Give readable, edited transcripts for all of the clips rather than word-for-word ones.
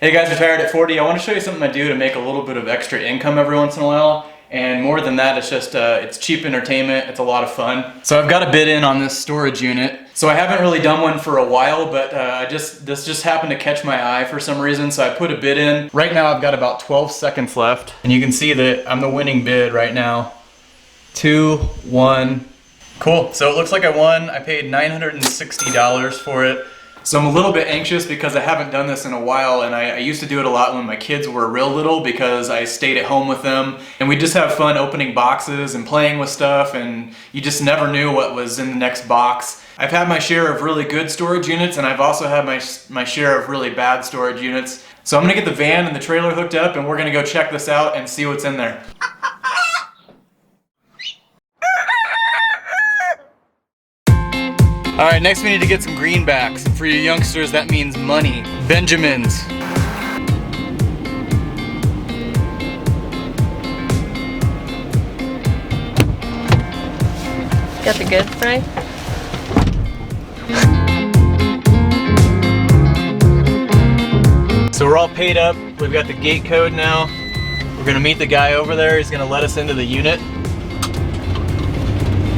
Hey guys, Retired at 40. I want to show you something I do to make a little bit of extra income every once in a while. And more than that, it's just, it's cheap entertainment. It's a lot of fun. So I've got a bid in on this storage unit. So I haven't really done one for a while, but this just happened to catch my eye for some reason. So I put a bid in. Right now I've got about 12 seconds left. And you can see that I'm the winning bid right now. 2, 1. Cool, so it looks like I won. I paid $960 for it. So I'm a little bit anxious because I haven't done this in a while, and I used to do it a lot when my kids were real little because I stayed at home with them, and we just have fun opening boxes and playing with stuff, and you just never knew what was in the next box. I've had my share of really good storage units, and I've also had my share of really bad storage units. So I'm gonna get the van and the trailer hooked up, and we're gonna go check this out and see what's in there. All right, next we need to get some greenbacks. For you youngsters, that means money. Benjamins. Got the good fry? So we're all paid up. We've got the gate code now. We're gonna meet the guy over there. He's gonna let us into the unit.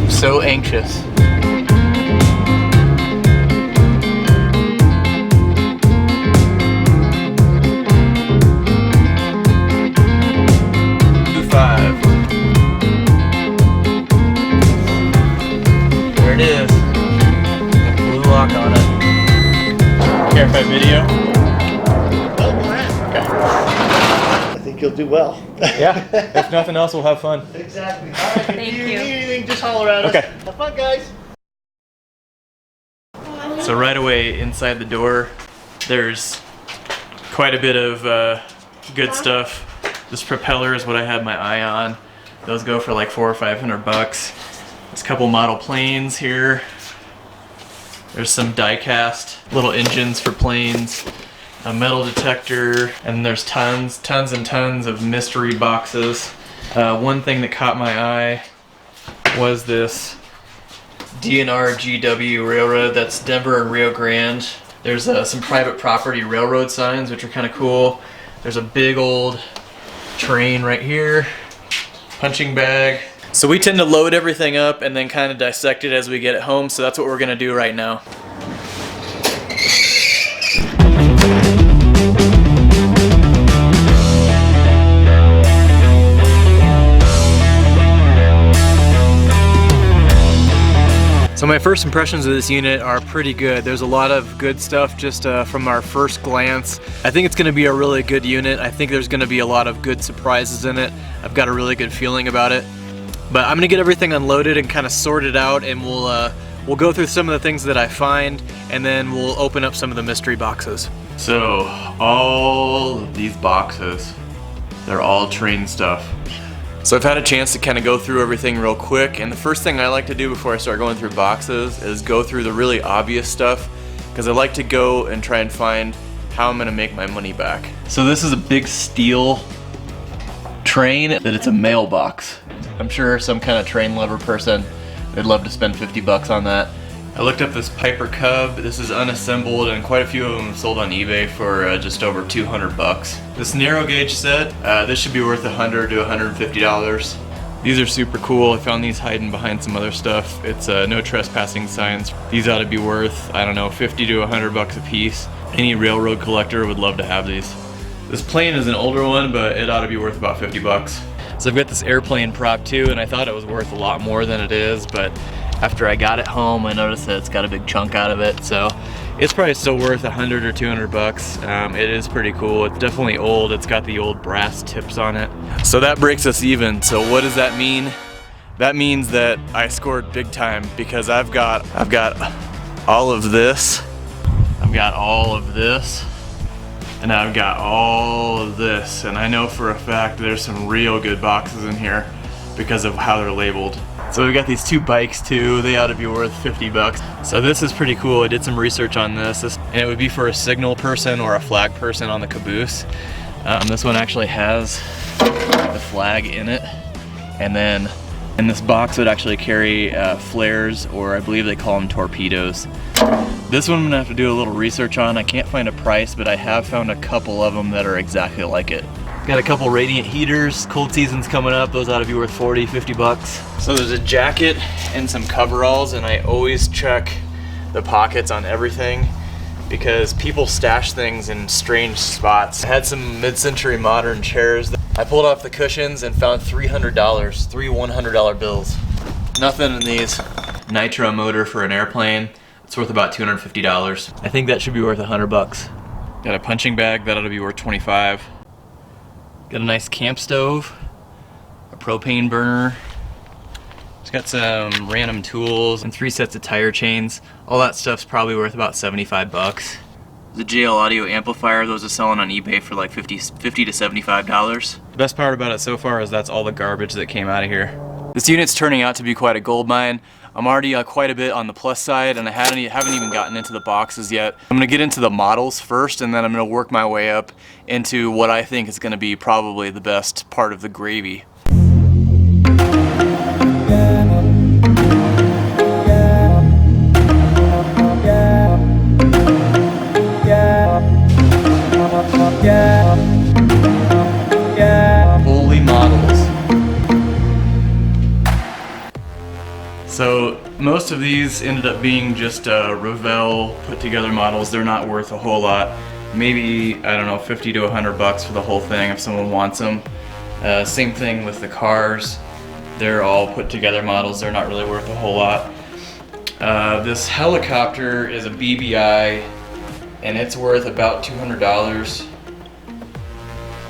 I'm so anxious. There it is. Got the blue lock on it. Care if I video? Oh, go ahead. Okay. I think you'll do well. Yeah. If nothing else, we'll have fun. Exactly. All right. Thank If you you. need anything, just holler at us. Okay. Have fun, guys. So right away inside the door, there's quite a bit of good stuff. This propeller is what I had my eye on. Those go for like $400 or $500. There's a couple model planes here. There's some die-cast little engines for planes, a metal detector, and there's tons and tons of mystery boxes. One thing that caught my eye was this DNR GW Railroad. That's Denver and Rio Grande. There's some private property railroad signs, which are kind of cool. There's a big old train right here, punching bag. So we tend to load everything up and then kind of dissect it as we get it home, so that's what we're gonna do right now. So my first impressions of this unit are pretty good. There's a lot of good stuff just from our first glance. I think it's gonna be a really good unit. I think there's gonna be a lot of good surprises in it. I've got a really good feeling about it. But I'm gonna get everything unloaded and kind of sorted out, and we'll go through some of the things that I find, and then we'll open up some of the mystery boxes. So all of these boxes, they're all train stuff. So I've had a chance to kind of go through everything real quick, and the first thing I like to do before I start going through boxes is go through the really obvious stuff, because I like to go and try and find how I'm gonna make my money back. So this is a big steel train that it's a mailbox. I'm sure some kind of train lover person, they'd love to spend 50 bucks on that. I looked up this Piper Cub. This is unassembled, and quite a few of them sold on eBay for just over 200 bucks. This narrow gauge set, this should be worth $100 to $150. These are super cool. I found these hiding behind some other stuff. It's no trespassing signs. These ought to be worth, I don't know, 50 to 100 bucks a piece. Any railroad collector would love to have these. This plane is an older one, but it ought to be worth about 50 bucks. So I've got this airplane prop too, and I thought it was worth a lot more than it is, but after I got it home, I noticed that it's got a big chunk out of it, so it's probably still worth 100 or 200 bucks. It is pretty cool. It's definitely old. It's got the old brass tips on it. So that breaks us even. So what does that mean? That means that I scored big time, because I've got all of this. I've got all of this. And I've got all of this, and I know for a fact there's some real good boxes in here because of how they're labeled. So we've got these two bikes too. They ought to be worth 50 bucks. So this is pretty cool. I did some research on this, and it would be for a signal person or a flag person on the caboose. This one actually has the flag in it, and then in this box would actually carry flares, or I believe they call them torpedoes. This one I'm gonna have to do a little research on. I can't find a price, but I have found a couple of them that are exactly like it. Got a couple radiant heaters. Cold season's coming up. Those ought to be worth 40, 50 bucks. So there's a jacket and some coveralls, and I always check the pockets on everything because people stash things in strange spots. I had some mid-century modern chairs. I pulled off the cushions and found $300, three $100 bills. Nothing in these. Nitro motor for an airplane. It's worth about $250. I think that should be worth 100 bucks. Got a punching bag, that ought to be worth 25. Got a nice camp stove, a propane burner. It's got some random tools and 3 sets of tire chains. All that stuff's probably worth about 75 bucks. The JL audio amplifier, those are selling on eBay for like $50 to $75. The best part about it so far is that's all the garbage that came out of here. This unit's turning out to be quite a gold mine. I'm already quite a bit on the plus side, and I haven't even gotten into the boxes yet. I'm gonna get into the models first, and then I'm gonna work my way up into what I think is gonna be probably the best part of the gravy. Holy models. So most of these ended up being just Revell put together models. They're not worth a whole lot. Maybe, I don't know, 50 to 100 bucks for the whole thing if someone wants them. Same thing with the cars. They're all put together models. They're not really worth a whole lot. This helicopter is a BBI and it's worth about $200.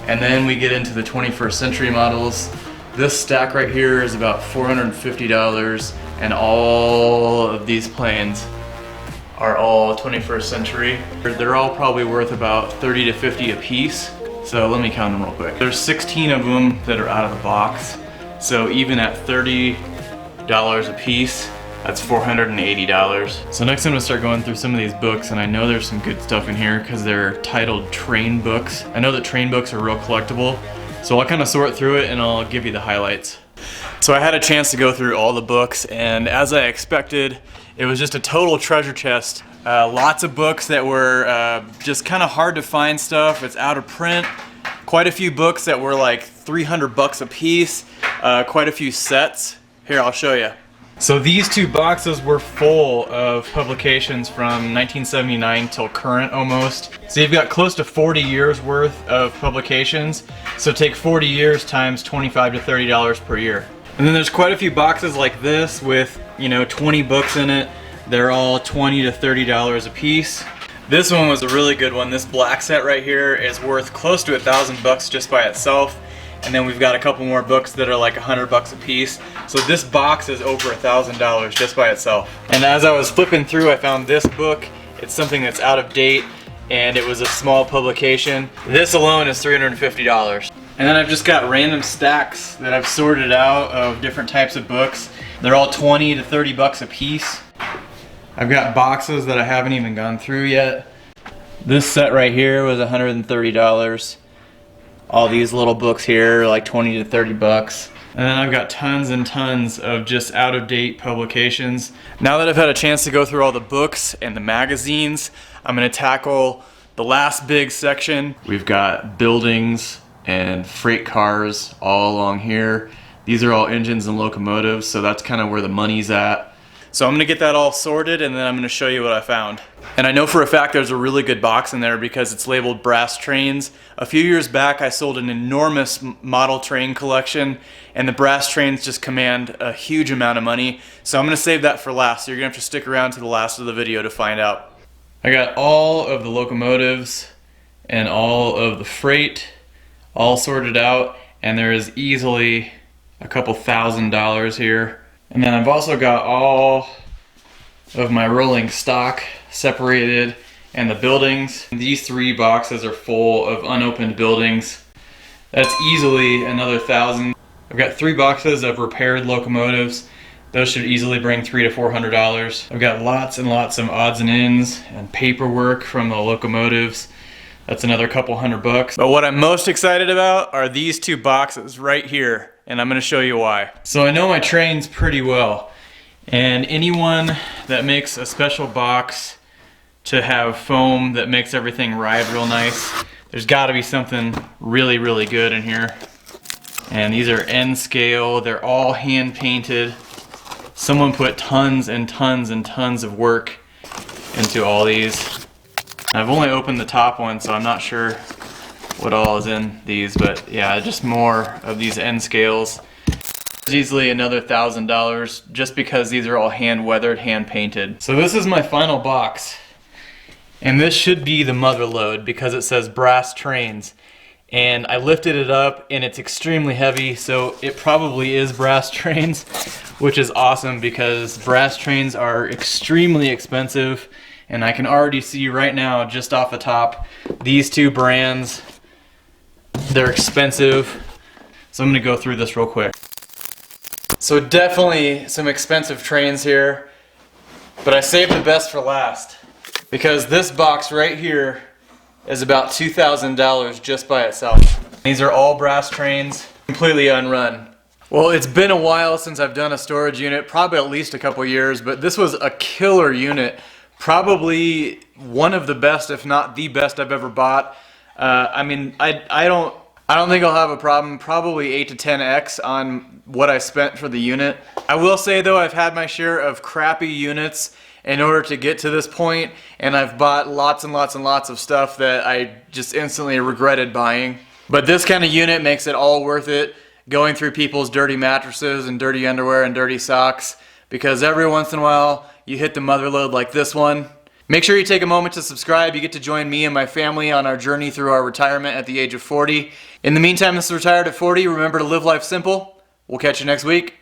And then we get into the 21st century models. This stack right here is about $450, and all of these planes are all 21st century. They're all probably worth about 30 to 50 a piece. So let me count them real quick. There's 16 of them that are out of the box. So even at $30 a piece, that's $480. So next I'm gonna start going through some of these books, and I know there's some good stuff in here because they're titled train books. I know that train books are real collectible, so I'll kind of sort through it and I'll give you the highlights. So I had a chance to go through all the books, and as I expected, it was just a total treasure chest. Lots of books that were just kind of hard to find stuff. It's out of print. Quite a few books that were like 300 bucks a piece. Quite a few sets. Here, I'll show you. So these 2 boxes were full of publications from 1979 till current almost. So you've got close to 40 years worth of publications. So take 40 years times $25 to $30 per year. And then there's quite a few boxes like this with, you know, 20 books in it. They're all $20 to $30 a piece. This one was a really good one. This black set right here is worth close to $1,000 just by itself. And then we've got a couple more books that are like 100 bucks a piece. So this box is over $1,000 just by itself. And as I was flipping through, I found this book. It's something that's out of date, and it was a small publication. This alone is $350. And then I've just got random stacks that I've sorted out of different types of books. They're all 20 to 30 bucks a piece. I've got boxes that I haven't even gone through yet. This set right here was $130. All these little books here are like 20 to 30 bucks. And then I've got tons and tons of just out-of-date publications. Now that I've had a chance to go through all the books and the magazines, I'm gonna tackle the last big section. We've got buildings and freight cars all along here. These are all engines and locomotives, so that's kind of where the money's at. So I'm gonna get that all sorted, and then I'm gonna show you what I found. And I know for a fact there's a really good box in there because it's labeled brass trains. A few years back I sold an enormous model train collection, and the brass trains just command a huge amount of money. So I'm gonna save that for last, so you're gonna have to stick around to the last of the video to find out. I got all of the locomotives and all of the freight all sorted out, and there is easily a couple $1,000s here. And then I've also got all of my rolling stock separated, and the buildings. These 3 boxes are full of unopened buildings. That's easily another 1,000. I've got 3 boxes of repaired locomotives. Those should easily bring $300 to $400. I've got lots and lots of odds and ends and paperwork from the locomotives. That's another couple $100. But what I'm most excited about are these 2 boxes right here, and I'm gonna show you why. So I know my trains pretty well, and anyone that makes a special box to have foam that makes everything ride real nice. There's got to be something really, really good in here. And these are N scale. They're all hand painted. Someone put tons and tons and tons of work into all these. I've only opened the top one, so I'm not sure what all is in these, but yeah, just more of these N scales. It's easily another $1,000 just because these are all hand weathered, hand painted. So this is my final box. And this should be the mother load because it says brass trains. And I lifted it up and it's extremely heavy, so it probably is brass trains, which is awesome because brass trains are extremely expensive. And I can already see right now, just off the top, these two brands, they're expensive. So I'm gonna go through this real quick. So definitely some expensive trains here, but I saved the best for last. Because this box right here is about $2,000 just by itself. These are all brass trains, completely unrun. Well, it's been a while since I've done a storage unit, probably at least a couple years, but this was a killer unit. Probably one of the best, if not the best I've ever bought. I mean, I don't think I'll have a problem, probably 8 to 10x on what I spent for the unit. I will say though, I've had my share of crappy units in order to get to this point, and I've bought lots and lots and lots of stuff that I just instantly regretted buying. But this kind of unit makes it all worth it, going through people's dirty mattresses and dirty underwear and dirty socks, because every once in a while you hit the mother load like this one. Make sure you take a moment to subscribe. You get to join me and my family on our journey through our retirement at the age of 40. In the meantime, this is Retired at 40. Remember to live life simple. We'll catch you next week.